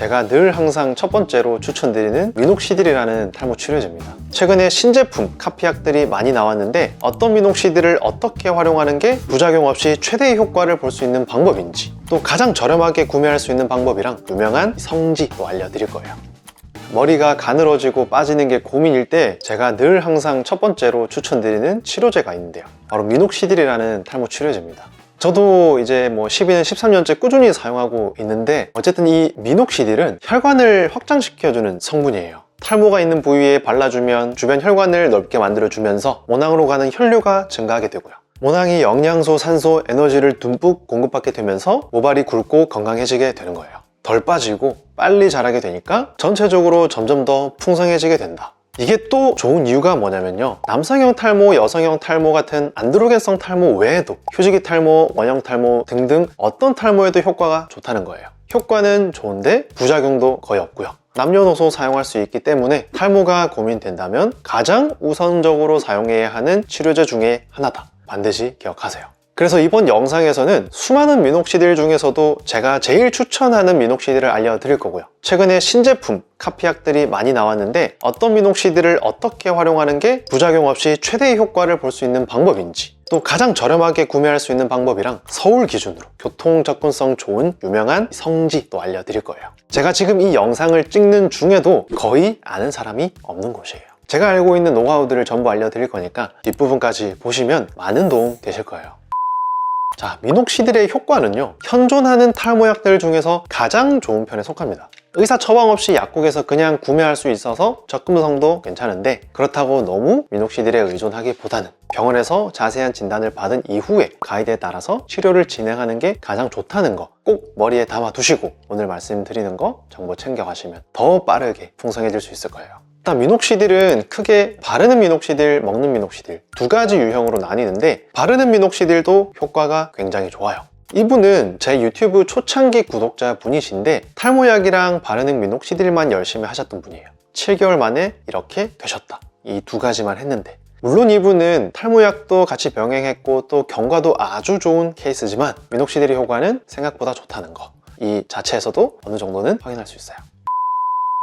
제가 늘 항상 첫 번째로 추천드리는 미녹시딜이라는 탈모 치료제입니다. 최근에 신제품 카피약들이 많이 나왔는데 어떤 미녹시딜을 어떻게 활용하는 게 부작용 없이 최대의 효과를 볼 수 있는 방법인지, 또 가장 저렴하게 구매할 수 있는 방법이랑 유명한 성지도 알려드릴 거예요. 머리가 가늘어지고 빠지는 게 고민일 때 제가 늘 항상 첫 번째로 추천드리는 치료제가 있는데요, 바로 미녹시딜이라는 탈모 치료제입니다. 저도 이제 12년, 13년째 꾸준히 사용하고 있는데, 어쨌든 이 미녹시딜은 혈관을 확장시켜주는 성분이에요. 탈모가 있는 부위에 발라주면 주변 혈관을 넓게 만들어주면서 모낭으로 가는 혈류가 증가하게 되고요, 모낭이 영양소, 산소, 에너지를 듬뿍 공급받게 되면서 모발이 굵고 건강해지게 되는 거예요. 덜 빠지고 빨리 자라게 되니까 전체적으로 점점 더 풍성해지게 된다. 이게 또 좋은 이유가 뭐냐면요, 남성형 탈모, 여성형 탈모 같은 안드로겐성 탈모 외에도 휴지기 탈모, 원형 탈모 등등 어떤 탈모에도 효과가 좋다는 거예요. 효과는 좋은데 부작용도 거의 없고요, 남녀노소 사용할 수 있기 때문에 탈모가 고민된다면 가장 우선적으로 사용해야 하는 치료제 중에 하나다. 반드시 기억하세요. 그래서 이번 영상에서는 수많은 미녹시딜 중에서도 제가 제일 추천하는 미녹시딜을 알려드릴 거고요, 최근에 신제품 카피약들이 많이 나왔는데 어떤 미녹시딜을 어떻게 활용하는 게 부작용 없이 최대의 효과를 볼 수 있는 방법인지, 또 가장 저렴하게 구매할 수 있는 방법이랑 서울 기준으로 교통 접근성 좋은 유명한 성지도 알려드릴 거예요. 제가 지금 이 영상을 찍는 중에도 거의 아는 사람이 없는 곳이에요. 제가 알고 있는 노하우들을 전부 알려드릴 거니까 뒷부분까지 보시면 많은 도움 되실 거예요. 자, 미녹시딜의 효과는요, 현존하는 탈모약들 중에서 가장 좋은 편에 속합니다. 의사 처방 없이 약국에서 그냥 구매할 수 있어서 접근성도 괜찮은데, 그렇다고 너무 미녹시딜에 의존하기보다는 병원에서 자세한 진단을 받은 이후에 가이드에 따라서 치료를 진행하는 게 가장 좋다는 거 꼭 머리에 담아 두시고 오늘 말씀드리는 거 정보 챙겨가시면 더 빠르게 풍성해질 수 있을 거예요. 일단 미녹시딜은 크게 바르는 미녹시딜, 먹는 미녹시딜 두 가지 유형으로 나뉘는데, 바르는 미녹시딜도 효과가 굉장히 좋아요. 이분은 제 유튜브 초창기 구독자 분이신데 탈모약이랑 바르는 미녹시딜만 열심히 하셨던 분이에요. 7개월 만에 이렇게 되셨다. 이 두 가지만 했는데, 물론 이분은 탈모약도 같이 병행했고 또 경과도 아주 좋은 케이스지만 미녹시딜의 효과는 생각보다 좋다는 거, 이 자체에서도 어느 정도는 확인할 수 있어요.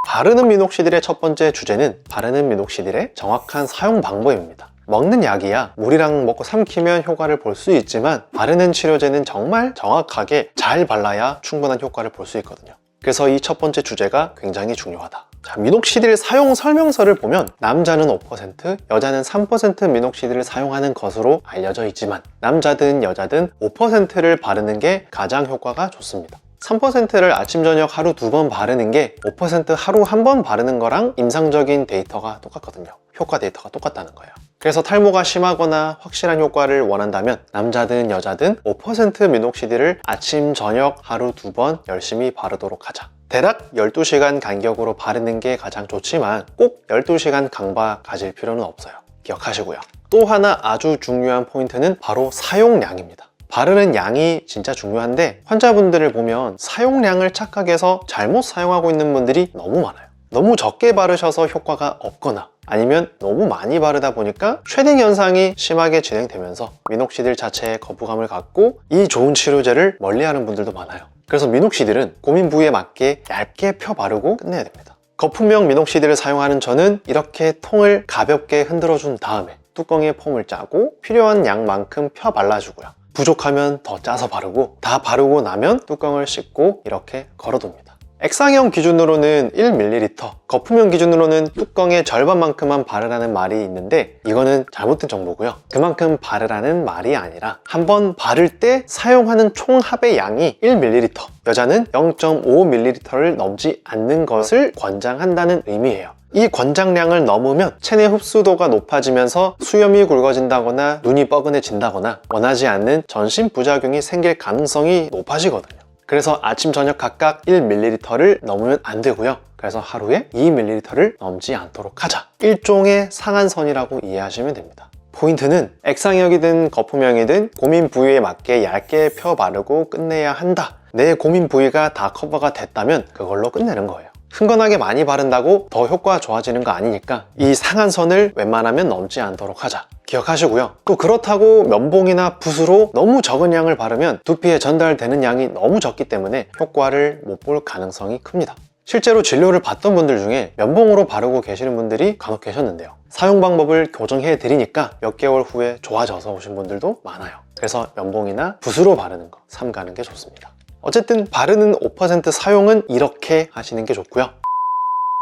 바르는 미녹시딜의 첫 번째 주제는 바르는 미녹시딜의 정확한 사용 방법입니다. 먹는 약이야 물이랑 먹고 삼키면 효과를 볼 수 있지만, 바르는 치료제는 정말 정확하게 잘 발라야 충분한 효과를 볼 수 있거든요. 그래서 이 첫 번째 주제가 굉장히 중요하다. 자, 미녹시딜 사용 설명서를 보면 남자는 5%, 여자는 3% 미녹시딜을 사용하는 것으로 알려져 있지만, 남자든 여자든 5%를 바르는 게 가장 효과가 좋습니다. 3%를 아침 저녁 하루 2번 바르는 게 5% 하루 1번 바르는 거랑 임상적인 데이터가 똑같거든요. 효과 데이터가 똑같다는 거예요. 그래서 탈모가 심하거나 확실한 효과를 원한다면 남자든 여자든 5% 미녹시딜을 아침 저녁 하루 2번 열심히 바르도록 하자. 대략 12시간 간격으로 바르는 게 가장 좋지만 꼭 12시간 강박 가질 필요는 없어요. 기억하시고요. 또 하나 아주 중요한 포인트는 바로 사용량입니다. 바르는 양이 진짜 중요한데, 환자분들을 보면 사용량을 착각해서 잘못 사용하고 있는 분들이 너무 많아요. 너무 적게 바르셔서 효과가 없거나 아니면 너무 많이 바르다 보니까 쉐딩 현상이 심하게 진행되면서 미녹시딜 자체에 거부감을 갖고 이 좋은 치료제를 멀리하는 분들도 많아요. 그래서 미녹시딜은 고민 부위에 맞게 얇게 펴 바르고 끝내야 됩니다. 거품형 미녹시딜을 사용하는 저는 이렇게 통을 가볍게 흔들어 준 다음에 뚜껑에 폼을 짜고 필요한 양만큼 펴 발라주고요, 부족하면 더 짜서 바르고, 다 바르고 나면 뚜껑을 씻고 이렇게 걸어둡니다. 액상형 기준으로는 1ml, 거품형 기준으로는 뚜껑의 절반만큼만 바르라는 말이 있는데, 이거는 잘못된 정보고요. 그만큼 바르라는 말이 아니라 한번 바를 때 사용하는 총 합의 양이 1ml, 여자는 0.5ml를 넘지 않는 것을 권장한다는 의미예요. 이 권장량을 넘으면 체내 흡수도가 높아지면서 수염이 굵어진다거나 눈이 뻐근해진다거나 원하지 않는 전신 부작용이 생길 가능성이 높아지거든요. 그래서 아침 저녁 각각 1ml를 넘으면 안 되고요. 그래서 하루에 2ml를 넘지 않도록 하자. 일종의 상한선이라고 이해하시면 됩니다. 포인트는 액상형이든 거품형이든 고민 부위에 맞게 얇게 펴 바르고 끝내야 한다. 내 고민 부위가 다 커버가 됐다면 그걸로 끝내는 거예요. 흥건하게 많이 바른다고 더 효과가 좋아지는 거 아니니까 이 상한선을 웬만하면 넘지 않도록 하자. 기억하시고요. 또 그렇다고 면봉이나 붓으로 너무 적은 양을 바르면 두피에 전달되는 양이 너무 적기 때문에 효과를 못 볼 가능성이 큽니다. 실제로 진료를 받던 분들 중에 면봉으로 바르고 계시는 분들이 간혹 계셨는데요. 사용 방법을 교정해 드리니까 몇 개월 후에 좋아져서 오신 분들도 많아요. 그래서 면봉이나 붓으로 바르는 거 삼가는 게 좋습니다. 어쨌든 바르는 5% 사용은 이렇게 하시는 게 좋고요.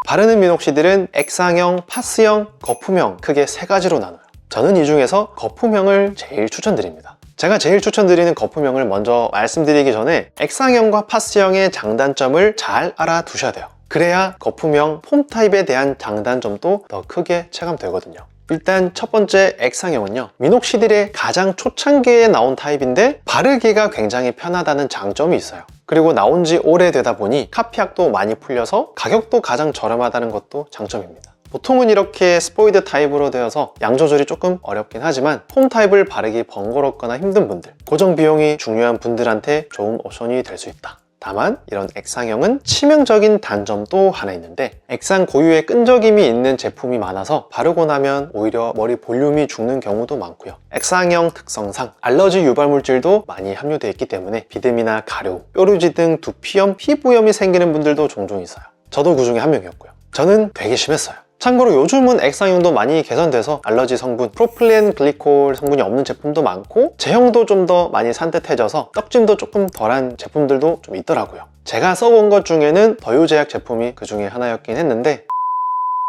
바르는 미녹시딜은 액상형, 파스형, 거품형 크게 세 가지로 나눠요. 저는 이 중에서 거품형을 제일 추천드립니다. 제가 제일 추천드리는 거품형을 먼저 말씀드리기 전에 액상형과 파스형의 장단점을 잘 알아두셔야 돼요. 그래야 거품형 폼 타입에 대한 장단점도 더 크게 체감되거든요. 일단 첫 번째 액상형은요, 미녹시딜의 가장 초창기에 나온 타입인데 바르기가 굉장히 편하다는 장점이 있어요. 그리고 나온 지 오래되다 보니 카피약도 많이 풀려서 가격도 가장 저렴하다는 것도 장점입니다. 보통은 이렇게 스포이드 타입으로 되어서 양 조절이 조금 어렵긴 하지만 폼 타입을 바르기 번거롭거나 힘든 분들, 고정 비용이 중요한 분들한테 좋은 옵션이 될 수 있다. 다만 이런 액상형은 치명적인 단점도 하나 있는데, 액상 고유의 끈적임이 있는 제품이 많아서 바르고 나면 오히려 머리 볼륨이 죽는 경우도 많고요. 액상형 특성상 알러지 유발 물질도 많이 함유되어 있기 때문에 비듬이나 가려움, 뾰루지 등 두피염, 피부염이 생기는 분들도 종종 있어요. 저도 그 중에 한 명이었고요. 저는 되게 심했어요. 참고로 요즘은 액상형도 많이 개선돼서 알러지 성분, 프로필렌 글리콜 성분이 없는 제품도 많고 제형도 좀 더 많이 산뜻해져서 떡짐도 조금 덜한 제품들도 좀 있더라고요. 제가 써본 것 중에는 더유제약 제품이 그 중에 하나였긴 했는데,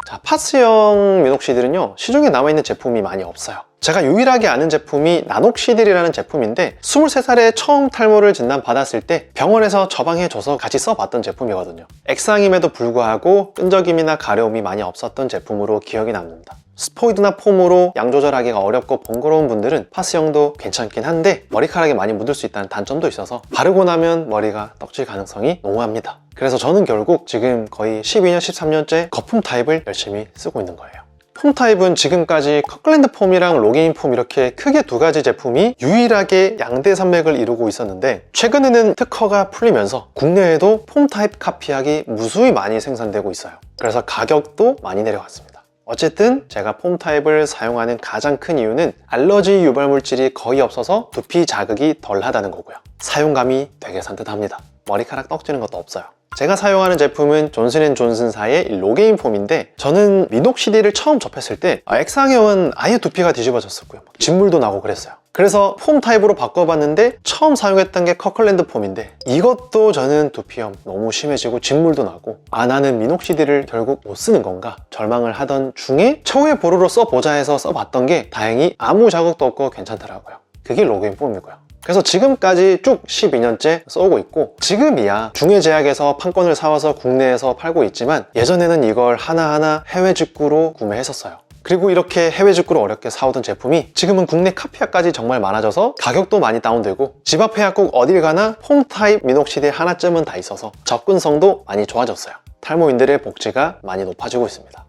자, 파스형 미녹시딜은요, 시중에 남아있는 제품이 많이 없어요. 제가 유일하게 아는 제품이 나녹시딜이라는 제품인데 23살에 처음 탈모를 진단받았을 때 병원에서 처방해줘서 같이 써봤던 제품이거든요. 액상임에도 불구하고 끈적임이나 가려움이 많이 없었던 제품으로 기억이 남는다. 스포이드나 폼으로 양 조절하기가 어렵고 번거로운 분들은 파스형도 괜찮긴 한데 머리카락에 많이 묻을 수 있다는 단점도 있어서 바르고 나면 머리가 떡질 가능성이 농후합니다. 그래서 저는 결국 지금 거의 12년, 13년째 거품 타입을 열심히 쓰고 있는 거예요. 폼 타입은 지금까지 커클랜드 폼이랑 로게인 폼 이렇게 크게 두 가지 제품이 유일하게 양대 산맥을 이루고 있었는데, 최근에는 특허가 풀리면서 국내에도 폼 타입 카피약이 무수히 많이 생산되고 있어요. 그래서 가격도 많이 내려갔습니다. 어쨌든 제가 폼 타입을 사용하는 가장 큰 이유는 알러지 유발 물질이 거의 없어서 두피 자극이 덜 하다는 거고요. 사용감이 되게 산뜻합니다. 머리카락 떡지는 것도 없어요. 제가 사용하는 제품은 존슨앤존슨사의 로게인 폼인데, 저는 미녹시딜을 처음 접했을 때 액상형은 아예 두피가 뒤집어졌었고요. 진물도 나고 그랬어요. 그래서 폼 타입으로 바꿔봤는데 처음 사용했던 게 커클랜드 폼인데, 이것도 저는 두피염 너무 심해지고 진물도 나고, 나는 미녹시딜을 결국 못 쓰는 건가 절망을 하던 중에 최후의 보루로 써보자 해서 써봤던 게 다행히 아무 자국도 없고 괜찮더라고요. 그게 로게인 폼이고요. 그래서 지금까지 쭉 12년째 써오고 있고, 지금이야 중외제약에서 판권을 사와서 국내에서 팔고 있지만 예전에는 이걸 하나하나 해외 직구로 구매했었어요. 그리고 이렇게 해외 직구로 어렵게 사오던 제품이 지금은 국내 카피약까지 정말 많아져서 가격도 많이 다운되고, 집 앞에 약국 어딜 가나 폼 타입 미녹시딜 하나쯤은 다 있어서 접근성도 많이 좋아졌어요. 탈모인들의 복지가 많이 높아지고 있습니다.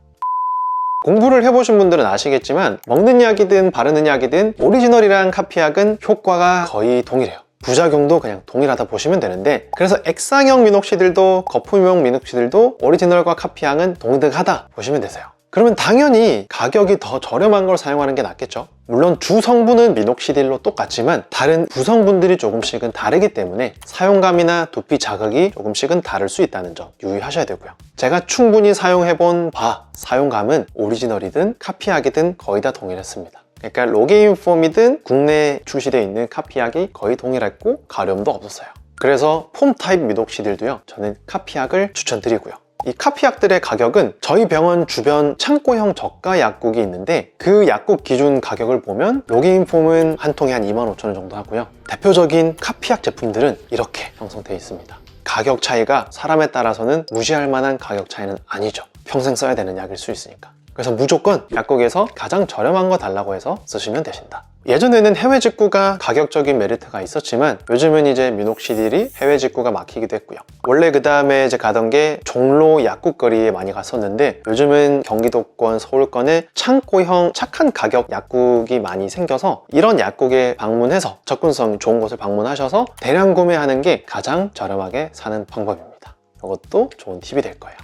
공부를 해보신 분들은 아시겠지만 먹는 약이든 바르는 약이든 오리지널이랑 카피약은 효과가 거의 동일해요. 부작용도 그냥 동일하다 보시면 되는데, 그래서 액상형 미녹시딜도 거품형 미녹시딜도 오리지널과 카피약은 동등하다 보시면 되세요. 그러면 당연히 가격이 더 저렴한 걸 사용하는 게 낫겠죠. 물론 주 성분은 미녹시딜로 똑같지만 다른 구성분들이 조금씩은 다르기 때문에 사용감이나 두피 자극이 조금씩은 다를 수 있다는 점 유의하셔야 되고요. 제가 충분히 사용해본 사용감은 오리지널이든 카피약이든 거의 다 동일했습니다. 그러니까 로게인 폼이든 국내에 출시되어 있는 카피약이 거의 동일했고 가려움도 없었어요. 그래서 폼 타입 미녹시딜도요, 저는 카피약을 추천드리고요. 이 카피약들의 가격은 저희 병원 주변 창고형 저가 약국이 있는데, 그 약국 기준 가격을 보면 로게인 폼은 한 통에 한 25,000원 정도 하고요. 대표적인 카피약 제품들은 이렇게 형성되어 있습니다. 가격 차이가 사람에 따라서는 무시할 만한 가격 차이는 아니죠. 평생 써야 되는 약일 수 있으니까. 그래서 무조건 약국에서 가장 저렴한 거 달라고 해서 쓰시면 되신다. 예전에는 해외 직구가 가격적인 메리트가 있었지만 요즘은 이제 미녹시딜이 해외 직구가 막히기도 했고요. 원래 그 다음에 이제 가던 게 종로 약국거리에 많이 갔었는데, 요즘은 경기도권, 서울권에 창고형 착한 가격 약국이 많이 생겨서 이런 약국에 방문해서 접근성 좋은 곳을 방문하셔서 대량 구매하는 게 가장 저렴하게 사는 방법입니다. 이것도 좋은 팁이 될 거예요.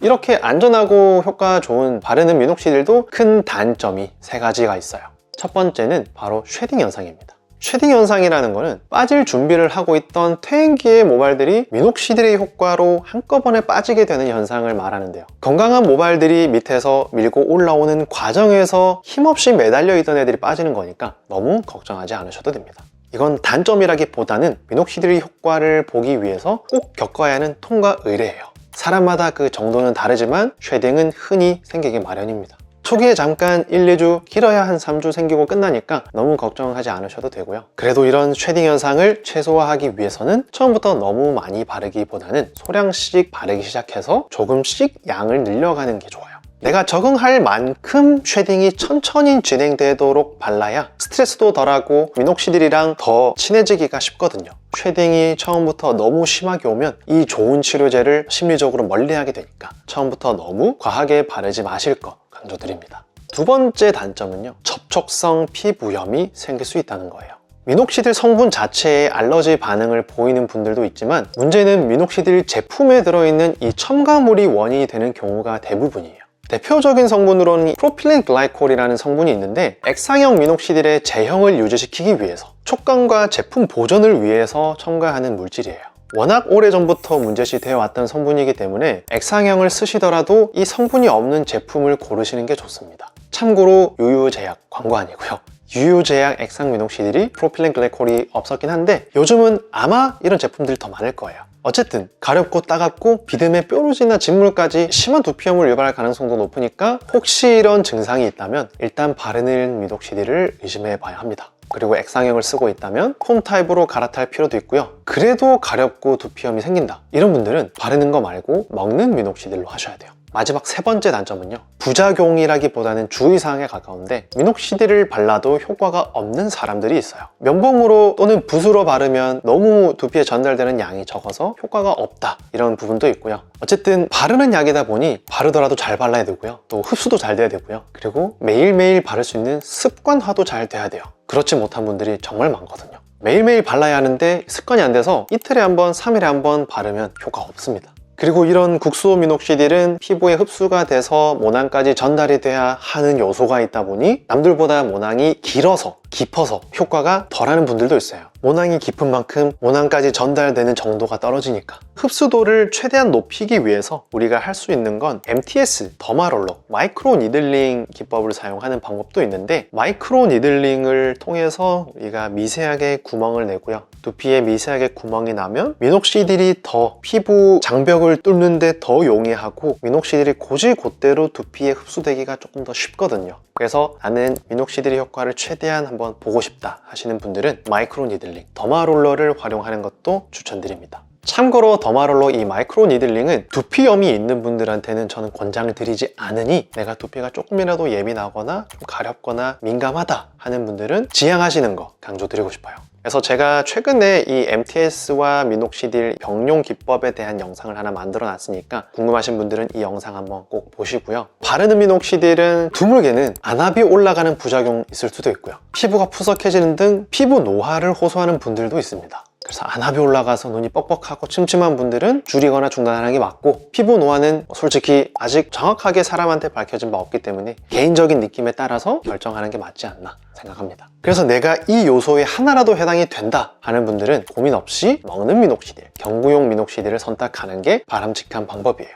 이렇게 안전하고 효과 좋은 바르는 미녹시딜도 큰 단점이 3가지가 있어요. 첫 번째는 바로 쉐딩 현상입니다. 쉐딩 현상이라는 거는 빠질 준비를 하고 있던 퇴행기의 모발들이 미녹시딜의 효과로 한꺼번에 빠지게 되는 현상을 말하는데요. 건강한 모발들이 밑에서 밀고 올라오는 과정에서 힘없이 매달려 있던 애들이 빠지는 거니까 너무 걱정하지 않으셔도 됩니다. 이건 단점이라기보다는 미녹시딜의 효과를 보기 위해서 꼭 겪어야 하는 통과 의례예요. 사람마다 그 정도는 다르지만 쉐딩은 흔히 생기기 마련입니다. 초기에 잠깐 1, 2주, 길어야 한 3주 생기고 끝나니까 너무 걱정하지 않으셔도 되고요. 그래도 이런 쉐딩 현상을 최소화하기 위해서는 처음부터 너무 많이 바르기보다는 소량씩 바르기 시작해서 조금씩 양을 늘려가는 게 좋아요. 내가 적응할 만큼 쉐딩이 천천히 진행되도록 발라야 스트레스도 덜하고 미녹시딜이랑 더 친해지기가 쉽거든요. 쉐딩이 처음부터 너무 심하게 오면 이 좋은 치료제를 심리적으로 멀리하게 되니까 처음부터 너무 과하게 바르지 마실 것 강조드립니다. 두 번째 단점은요, 접촉성 피부염이 생길 수 있다는 거예요. 미녹시딜 성분 자체에 알러지 반응을 보이는 분들도 있지만 문제는 미녹시딜 제품에 들어있는 이 첨가물이 원인이 되는 경우가 대부분이에요. 대표적인 성분으로는 프로필렌 글라이콜이라는 성분이 있는데 액상형 미녹시딜의 제형을 유지시키기 위해서 촉감과 제품 보존을 위해서 첨가하는 물질이에요. 워낙 오래전부터 문제시 되어 왔던 성분이기 때문에 액상형을 쓰시더라도 이 성분이 없는 제품을 고르시는 게 좋습니다. 참고로 유유제약 광고 아니고요. 유유제약 액상 미녹시딜이 프로필렌 글라이콜이 없었긴 한데 요즘은 아마 이런 제품들이 더 많을 거예요. 어쨌든 가렵고 따갑고 비듬에 뾰루지나 진물까지 심한 두피염을 유발할 가능성도 높으니까 혹시 이런 증상이 있다면 일단 바르는 미녹시딜을 의심해 봐야 합니다. 그리고 액상형을 쓰고 있다면 폼 타입으로 갈아탈 필요도 있고요. 그래도 가렵고 두피염이 생긴다, 이런 분들은 바르는 거 말고 먹는 미녹시딜로 하셔야 돼요. 마지막 3번째 단점은요, 부작용이라기보다는 주의사항에 가까운데 미녹시딜을 발라도 효과가 없는 사람들이 있어요. 면봉으로 또는 붓으로 바르면 너무 두피에 전달되는 양이 적어서 효과가 없다, 이런 부분도 있고요. 어쨌든 바르는 약이다 보니 바르더라도 잘 발라야 되고요, 또 흡수도 잘 돼야 되고요, 그리고 매일매일 바를 수 있는 습관화도 잘 돼야 돼요. 그렇지 못한 분들이 정말 많거든요. 매일매일 발라야 하는데 습관이 안 돼서 이틀에 한 번, 3일에 한 번 바르면 효과가 없습니다. 그리고 이런 국소 미녹시딜은 피부에 흡수가 돼서 모낭까지 전달이 돼야 하는 요소가 있다 보니 남들보다 모낭이 길어서 깊어서 효과가 덜하는 분들도 있어요. 모낭이 깊은 만큼 모낭까지 전달되는 정도가 떨어지니까 흡수도를 최대한 높이기 위해서 우리가 할 수 있는 건 MTS, 더마롤러, 마이크로 니들링 기법을 사용하는 방법도 있는데, 마이크로 니들링을 통해서 우리가 미세하게 구멍을 내고요, 두피에 미세하게 구멍이 나면 미녹시딜이 더 피부 장벽을 뚫는데 더 용이하고 미녹시딜이 곧이곧대로 두피에 흡수되기가 조금 더 쉽거든요. 그래서 나는 미녹시딜의 효과를 최대한 한번 보고 싶다 하시는 분들은 마이크로 니들링, 더마롤러를 활용하는 것도 추천드립니다. 참고로 더마롤러 이 마이크로 니들링은 두피염이 있는 분들한테는 저는 권장을 드리지 않으니, 내가 두피가 조금이라도 예민하거나 좀 가렵거나 민감하다 하는 분들은 지양하시는 거 강조드리고 싶어요. 그래서 제가 최근에 이 MTS와 미녹시딜 병용 기법에 대한 영상을 하나 만들어 놨으니까 궁금하신 분들은 이 영상 한번 꼭 보시고요. 바르는 미녹시딜은 드물게는 안압이 올라가는 부작용 있을 수도 있고요, 피부가 푸석해지는 등 피부 노화를 호소하는 분들도 있습니다. 그래서 안압이 올라가서 눈이 뻑뻑하고 침침한 분들은 줄이거나 중단하는 게 맞고, 피부 노화는 솔직히 아직 정확하게 사람한테 밝혀진 바 없기 때문에 개인적인 느낌에 따라서 결정하는 게 맞지 않나 생각합니다. 그래서 내가 이 요소에 하나라도 해당이 된다 하는 분들은 고민 없이 먹는 미녹시딜, 경구용 미녹시딜을 선택하는 게 바람직한 방법이에요.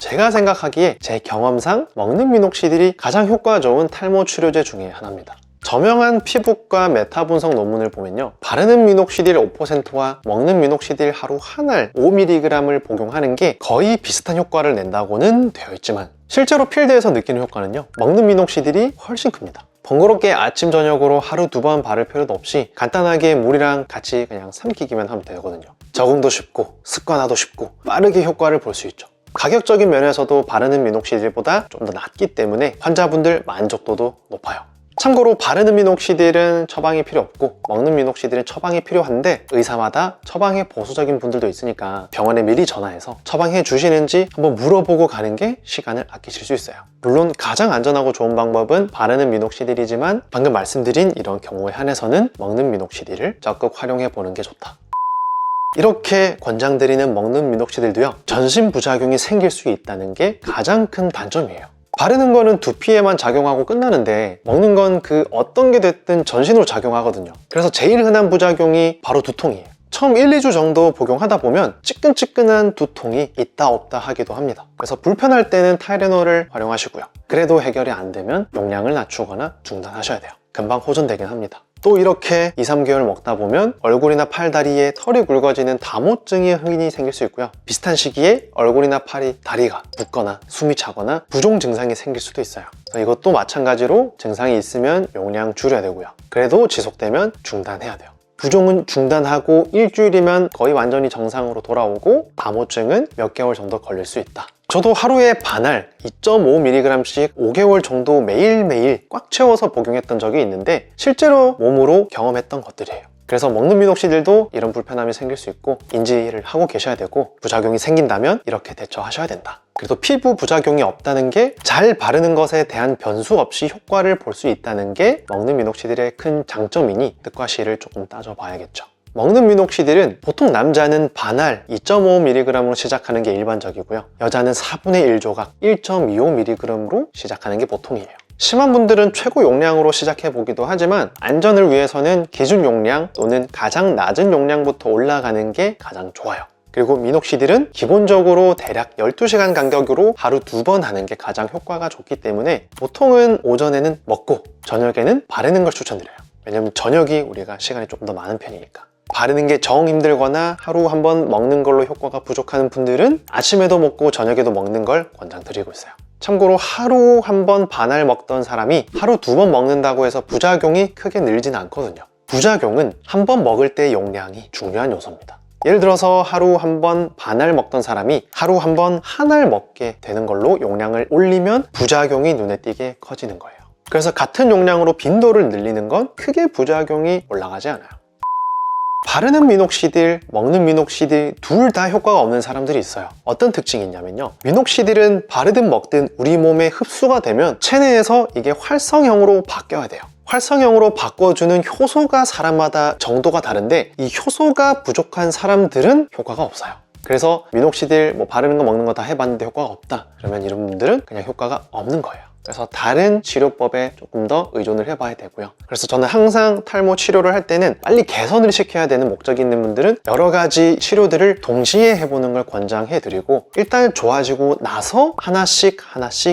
제가 생각하기에 제 경험상 먹는 미녹시딜이 가장 효과 좋은 탈모 치료제 중에 하나입니다. 저명한 피부과 메타 분석 논문을 보면요, 바르는 미녹시딜 5%와 먹는 미녹시딜 하루 한 알 5mg을 복용하는 게 거의 비슷한 효과를 낸다고는 되어 있지만, 실제로 필드에서 느끼는 효과는요, 먹는 미녹시딜이 훨씬 큽니다. 번거롭게 아침 저녁으로 하루 2번 바를 필요도 없이 간단하게 물이랑 같이 그냥 삼키기만 하면 되거든요. 적응도 쉽고 습관화도 쉽고 빠르게 효과를 볼 수 있죠. 가격적인 면에서도 바르는 미녹시딜보다 좀 더 낫기 때문에 환자분들 만족도도 높아요. 참고로 바르는 미녹시딜은 처방이 필요 없고 먹는 미녹시딜은 처방이 필요한데, 의사마다 처방에 보수적인 분들도 있으니까 병원에 미리 전화해서 처방해 주시는지 한번 물어보고 가는 게 시간을 아끼실 수 있어요. 물론 가장 안전하고 좋은 방법은 바르는 미녹시딜이지만 방금 말씀드린 이런 경우에 한해서는 먹는 미녹시딜을 적극 활용해 보는 게 좋다. 이렇게 권장드리는 먹는 미녹시딜도요, 전신 부작용이 생길 수 있다는 게 가장 큰 단점이에요. 바르는 거는 두피에만 작용하고 끝나는데 먹는 건 그 어떤 게 됐든 전신으로 작용하거든요. 그래서 제일 흔한 부작용이 바로 두통이에요. 처음 1, 2주 정도 복용하다 보면 찌끈찌끈한 두통이 있다 없다 하기도 합니다. 그래서 불편할 때는 타이레놀을 활용하시고요. 그래도 해결이 안 되면 용량을 낮추거나 중단하셔야 돼요. 금방 호전되긴 합니다. 또 이렇게 2, 3개월 먹다 보면 얼굴이나 팔, 다리에 털이 굵어지는 다모증이 흔히 생길 수 있고요. 비슷한 시기에 얼굴이나 팔이, 다리가 붓거나 숨이 차거나 부종 증상이 생길 수도 있어요. 이것도 마찬가지로 증상이 있으면 용량 줄여야 되고요. 그래도 지속되면 중단해야 돼요. 부종은 중단하고 일주일이면 거의 완전히 정상으로 돌아오고 다모증은 몇 개월 정도 걸릴 수 있다. 저도 하루에 반알 2.5mg씩 5개월 정도 매일매일 꽉 채워서 복용했던 적이 있는데 실제로 몸으로 경험했던 것들이에요. 그래서 먹는 미녹시딜도 이런 불편함이 생길 수 있고 인지를 하고 계셔야 되고, 부작용이 생긴다면 이렇게 대처하셔야 된다. 그래도 피부 부작용이 없다는 게, 잘 바르는 것에 대한 변수 없이 효과를 볼 수 있다는 게 먹는 미녹시딜의 큰 장점이니 득과 실을 조금 따져봐야겠죠. 먹는 미녹시딜은 보통 남자는 반알 2.5mg으로 시작하는 게 일반적이고요. 여자는 4분의 1조각 1.25mg으로 시작하는 게 보통이에요. 심한 분들은 최고 용량으로 시작해 보기도 하지만 안전을 위해서는 기준 용량 또는 가장 낮은 용량부터 올라가는 게 가장 좋아요. 그리고 미녹시딜은 기본적으로 대략 12시간 간격으로 하루 2번 하는 게 가장 효과가 좋기 때문에 보통은 오전에는 먹고 저녁에는 바르는 걸 추천드려요. 왜냐면 저녁이 우리가 시간이 조금 더 많은 편이니까. 바르는 게 정 힘들거나 하루 한 번 먹는 걸로 효과가 부족한 분들은 아침에도 먹고 저녁에도 먹는 걸 권장드리고 있어요. 참고로 하루 한 번 반알 먹던 사람이 하루 2번 먹는다고 해서 부작용이 크게 늘진 않거든요. 부작용은 한 번 먹을 때 용량이 중요한 요소입니다. 예를 들어서 하루 한 번 반알 먹던 사람이 하루 한 번 한 알 먹게 되는 걸로 용량을 올리면 부작용이 눈에 띄게 커지는 거예요. 그래서 같은 용량으로 빈도를 늘리는 건 크게 부작용이 올라가지 않아요. 바르는 미녹시딜, 먹는 미녹시딜 둘 다 효과가 없는 사람들이 있어요. 어떤 특징이 있냐면요, 미녹시딜은 바르든 먹든 우리 몸에 흡수가 되면 체내에서 이게 활성형으로 바뀌어야 돼요. 활성형으로 바꿔주는 효소가 사람마다 정도가 다른데 이 효소가 부족한 사람들은 효과가 없어요. 그래서 미녹시딜 바르는 거 먹는 거 다 해봤는데 효과가 없다, 그러면 이런 분들은 그냥 효과가 없는 거예요. 그래서 다른 치료법에 조금 더 의존을 해봐야 되고요. 그래서 저는 항상 탈모 치료를 할 때는 빨리 개선을 시켜야 되는 목적이 있는 분들은 여러 가지 치료들을 동시에 해보는 걸 권장해드리고, 일단 좋아지고 나서 하나씩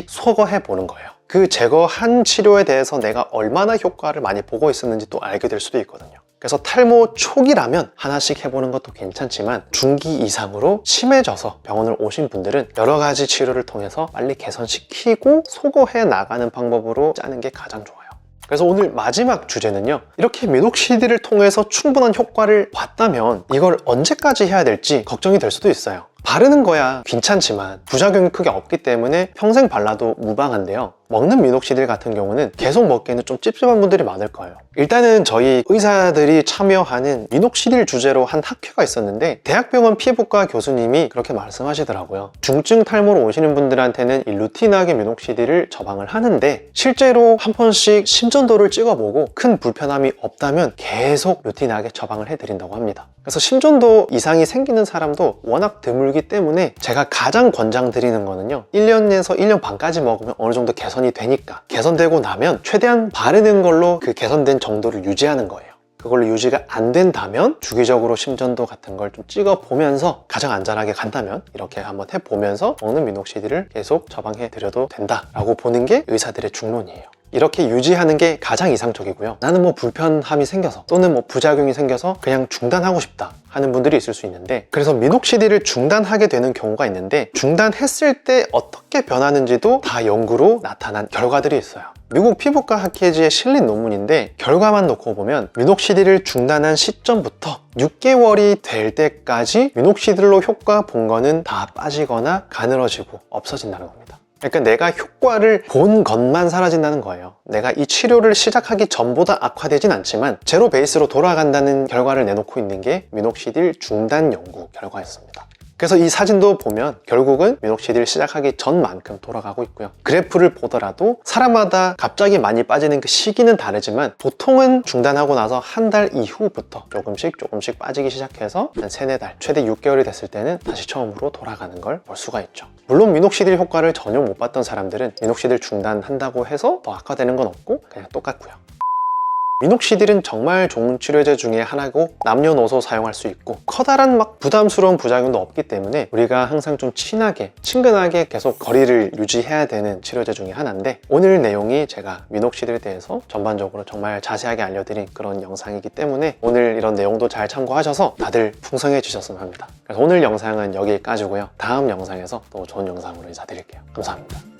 소거해 보는 거예요. 그 제거한 치료에 대해서 내가 얼마나 효과를 많이 보고 있었는지 또 알게 될 수도 있거든요. 그래서 탈모 초기라면 하나씩 해보는 것도 괜찮지만 중기 이상으로 심해져서 병원을 오신 분들은 여러 가지 치료를 통해서 빨리 개선시키고 소거해 나가는 방법으로 짜는 게 가장 좋아요. 그래서 오늘 마지막 주제는요, 이렇게 미녹시딜을 통해서 충분한 효과를 봤다면 이걸 언제까지 해야 될지 걱정이 될 수도 있어요. 바르는 거야 괜찮지만 부작용이 크게 없기 때문에 평생 발라도 무방한데요, 먹는 미녹시딜 같은 경우는 계속 먹기에는 좀 찝찝한 분들이 많을 거예요. 일단은 저희 의사들이 참여하는 미녹시딜 주제로 한 학회가 있었는데 대학병원 피부과 교수님이 그렇게 말씀하시더라고요. 중증 탈모로 오시는 분들한테는 이 루틴하게 미녹시딜을 처방을 하는데 실제로 한 번씩 심전도를 찍어보고 큰 불편함이 없다면 계속 루틴하게 처방을 해드린다고 합니다. 그래서 심전도 이상이 생기는 사람도 워낙 드물기 때문에 제가 가장 권장드리는 거는요, 1년에서 1년 반까지 먹으면 어느 정도 개선이 되니까 개선되고 나면 최대한 바르는 걸로 그 개선된 정도를 유지하는 거예요. 그걸로 유지가 안 된다면 주기적으로 심전도 같은 걸 좀 찍어보면서 가장 안전하게 간다면 이렇게 한번 해보면서 먹는 미녹시딜을 계속 처방해 드려도 된다라고 보는 게 의사들의 중론이에요. 이렇게 유지하는 게 가장 이상적이고요. 나는 불편함이 생겨서 또는 부작용이 생겨서 그냥 중단하고 싶다 하는 분들이 있을 수 있는데, 그래서 미녹시딜을 중단하게 되는 경우가 있는데 중단했을 때 어떻게 변하는지도 다 연구로 나타난 결과들이 있어요. 미국 피부과 학회지에 실린 논문인데 결과만 놓고 보면 미녹시딜을 중단한 시점부터 6개월이 될 때까지 미녹시딜로 효과 본 거는 다 빠지거나 가늘어지고 없어진다는 겁니다. 그러니까 내가 효과를 본 것만 사라진다는 거예요. 내가 이 치료를 시작하기 전보다 악화되진 않지만 제로 베이스로 돌아간다는 결과를 내놓고 있는 게 미녹시딜 중단 연구 결과였습니다. 그래서 이 사진도 보면 결국은 미녹시디를 시작하기 전만큼 돌아가고 있고요. 그래프를 보더라도 사람마다 갑자기 많이 빠지는 그 시기는 다르지만 보통은 중단하고 나서 한 달 이후부터 조금씩 빠지기 시작해서 한 3-4달, 최대 6개월이 됐을 때는 다시 처음으로 돌아가는 걸 볼 수가 있죠. 물론 미녹시딜 효과를 전혀 못 봤던 사람들은 미녹시딜 중단한다고 해서 더 악화되는 건 없고 그냥 똑같고요. 미녹시딜은 정말 좋은 치료제 중에 하나고 남녀노소 사용할 수 있고 커다란 막 부담스러운 부작용도 없기 때문에 우리가 항상 좀 친근하게 계속 거리를 유지해야 되는 치료제 중에 하나인데, 오늘 내용이 제가 미녹시딜에 대해서 전반적으로 정말 자세하게 알려드린 그런 영상이기 때문에 오늘 이런 내용도 잘 참고하셔서 다들 풍성해지셨으면 합니다. 그래서 오늘 영상은 여기까지고요. 다음 영상에서 또 좋은 영상으로 인사드릴게요. 감사합니다.